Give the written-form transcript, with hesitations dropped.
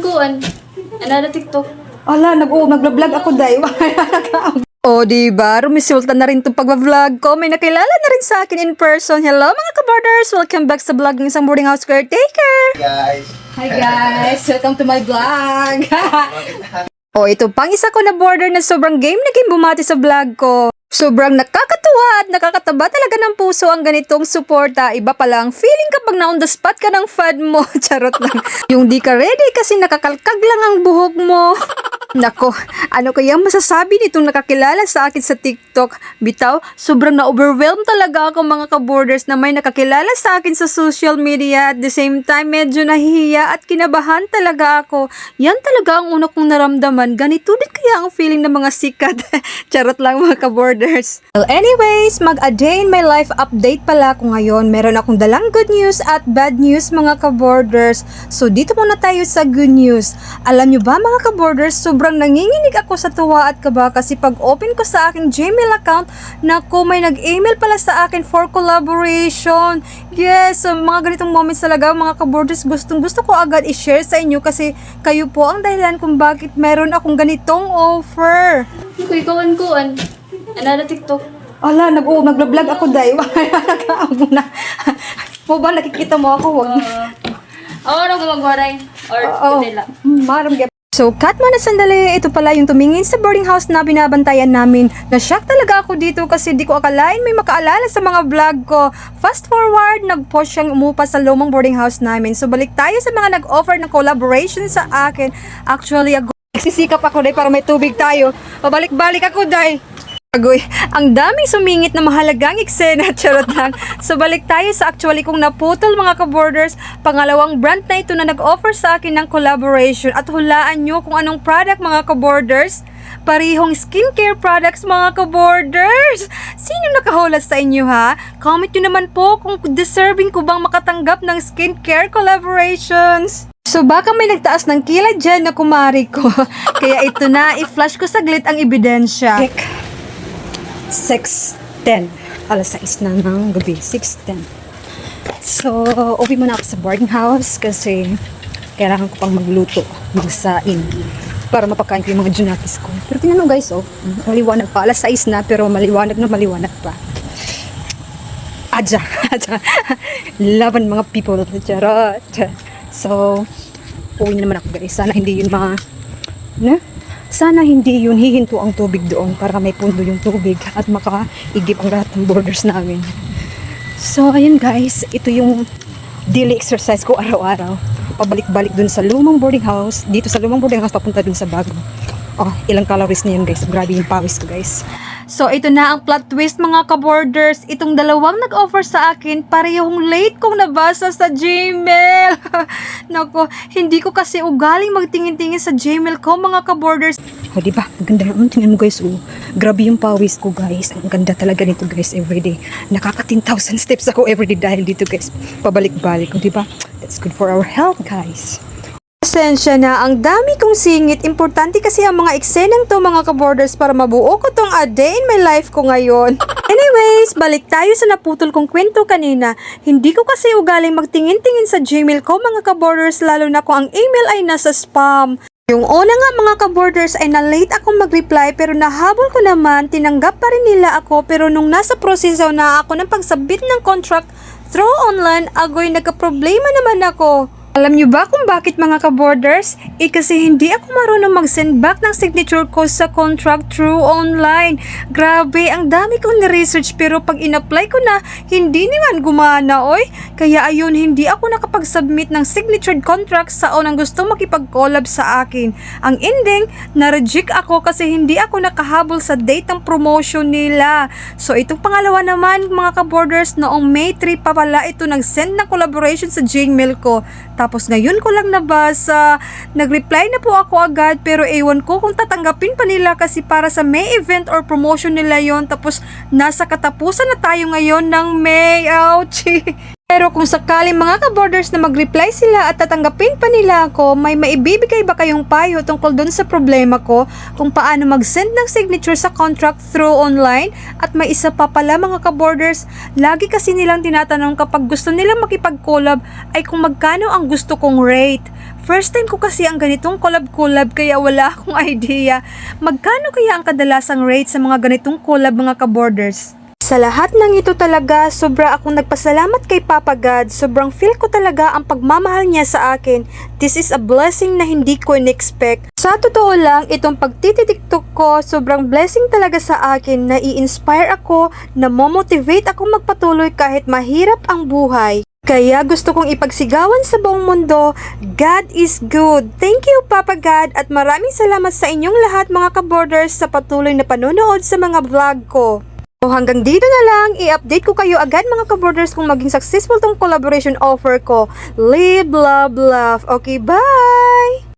Kuan. Another TikTok. Ala, nagla-vlog ako dai. O, diba? Rumisulta na rin itong pag-vlog ko. May nakilala na rin sa akin in person. Hello mga kaborders! Welcome back sa vlog ng isang boarding house caretaker. Guys. Hi guys! Welcome to my vlog! O, ito pang isa ko na boarder na sobrang game bumati sa vlog ko. Sobrang nakakatuwa at nakakataba talaga ng puso ang ganitong suporta. Iba pa lang feeling kapag na on the spot ka ng FAD mo. Charot lang. Yung di ka ready kasi nakakalkag lang ang buhok mo. Nako, ano kaya masasabi nitong nakakilala sa akin sa TikTok? Bitaw, sobrang na-overwhelm talaga ako mga kaborders na may nakakilala sa akin sa social media. At the same time, medyo nahihiya at kinabahan talaga ako. Yan talaga ang una kong naramdaman. Ganito din kaya ang feeling ng mga sikat. Charot lang mga kaborders. Well, anyways, mag-a day in my life update pala ako ngayon. Meron akong dalang good news at bad news mga kaborders. So, dito muna tayo sa good news. Alam nyo ba mga kaborders, sobrang nanginginig ako sa tuwa at kaba kasi pag open ko sa aking Gmail account, naku, may nag-email pala sa akin for collaboration. Yes, so mga ganitong moments talaga mga kaborders, gustong gusto ko agad i-share sa inyo kasi kayo po ang dahilan kung bakit meron akong ganitong offer. Kuan. Another TikTok. Ala, nagla-vlog ako dai. Nakaamo na. Mo ba nakikita mo ako? Ano ko magwaray? Or nila? Maram gyud. So, cut mo na sandali. Ito pala yung tumingin sa boarding house na binabantayan namin. Na-shock talaga ako dito kasi di ko akalain may makaalala sa mga vlog ko. Fast forward, nag-post siyang umupa sa lumang boarding house namin. So, balik tayo sa mga nag-offer ng collaboration sa akin. Actually, nagsisikap ako dahil para may tubig tayo. Pabalik-balik ako dahil. Agoy, ang daming sumingit na mahalagang eksena, charot lang. So balik tayo sa actually kong naputol mga kaborders. Pangalawang brand na ito na nag-offer sa akin ng collaboration. At hulaan nyo kung anong product mga kaborders. Parihong skincare products mga kaborders. Sino nakahulat sa inyo ha? Comment nyo naman po kung deserving ko bang makatanggap ng skincare collaborations. So baka may nagtaas ng kilay dyan na kumari ko. Kaya ito na, i-flash ko saglit ang ebidensya. 6:10. Alas 6 na ng gabi. 6:10. So, uwi muna ako sa boarding house kasi kailangan ko pang magluto, magsain para mapakain ko yung mga junakis ko. Pero tingnan mo guys, maliwanag pa. Alas 6 na pero maliwanag pa. Adja. Laban mga people. Charot. So, uwi na naman ako guys. Sana hindi yun hihinto ang tubig doon para may pundo yung tubig at makaigip ang lahat ng borders namin. So, ayun guys, ito yung daily exercise ko araw-araw. Pabalik-balik dun sa lumang boarding house, dito sa lumang boarding house, papunta dun sa bago. Oh, ilang calories na yun guys. Grabe yung pawis ko guys. So, ito na ang plot twist mga kaborders. Itong dalawang nag-offer sa akin, parehong late kong nabasa sa Gmail. Nako, hindi ko kasi ugaling magtingin-tingin sa Gmail ko mga kaborders. O, diba? Ang ganda naman. Tingnan mo guys, grabe yung pawis ko guys. Ang ganda talaga nito guys everyday. Nakaka 10,000 steps ako everyday dahil dito guys. Pabalik-balik. O, diba? That's good for our health guys. Pasensya na, ang dami kong singit. Importante kasi ang mga eksenang to mga kaborders para mabuo ko tong a day in my life ko ngayon. Anyways, balik tayo sa naputol kong kwento kanina. Hindi ko kasi ugaling magtingin-tingin sa Gmail ko mga kaborders lalo na kung ang email ay nasa spam. Yung una nga mga kaborders ay na-late akong mag-reply pero nahabol ko naman, tinanggap pa rin nila ako pero nung nasa proseso na ako ng pagsabit ng contract through online, agoy nagka-problema naman ako. Alam nyo ba kung bakit mga kaborders? Kasi hindi ako marunong mag-send back ng signature ko sa contract through online. Grabe, ang dami kong na-research pero pag in-apply ko na, hindi naman gumana, oy. Kaya ayun, hindi ako nakapag-submit ng signatured contract sa unang gusto makipag-collab sa akin. Ang ending, na-reject ako kasi hindi ako nakahabol sa date ng promotion nila. So itong pangalawa naman mga kaborders, noong May 3 pa pala ito nag-send ng collaboration sa Gmail ko. Tapos ngayon ko lang nabasa, nag-reply na po ako agad pero ewan ko kung tatanggapin pa nila kasi para sa May event or promotion nila yon. Tapos nasa katapusan na tayo ngayon ng May. Ouchie! Pero kung sakaling mga ka-borders na mag-reply sila at tatanggapin pa nila ako, may maibibigay ba kayong payo tungkol dun sa problema ko kung paano mag-send ng signature sa contract through online? At may isa pa pala mga ka-borders, lagi kasi nilang tinatanong kapag gusto nilang makipag-collab ay kung magkano ang gusto kong rate. First time ko kasi ang ganitong collab-collab kaya wala akong idea. Magkano kaya ang kadalasang rate sa mga ganitong collab mga ka-borders? Sa lahat ng ito talaga, sobra akong nagpasalamat kay Papa God. Sobrang feel ko talaga ang pagmamahal niya sa akin. This is a blessing na hindi ko in-expect. Sa totoo lang, itong pagtititiktok ko, sobrang blessing talaga sa akin na i-inspire ako, na motivate ako magpatuloy kahit mahirap ang buhay. Kaya gusto kong ipagsigawan sa buong mundo, God is good. Thank you Papa God at maraming salamat sa inyong lahat mga ka-borders sa patuloy na panonood sa mga vlog ko. So hanggang dito na lang, i-update ko kayo agad mga ka-borders kung maging successful tong collaboration offer ko. Live, love, love. Okay, bye!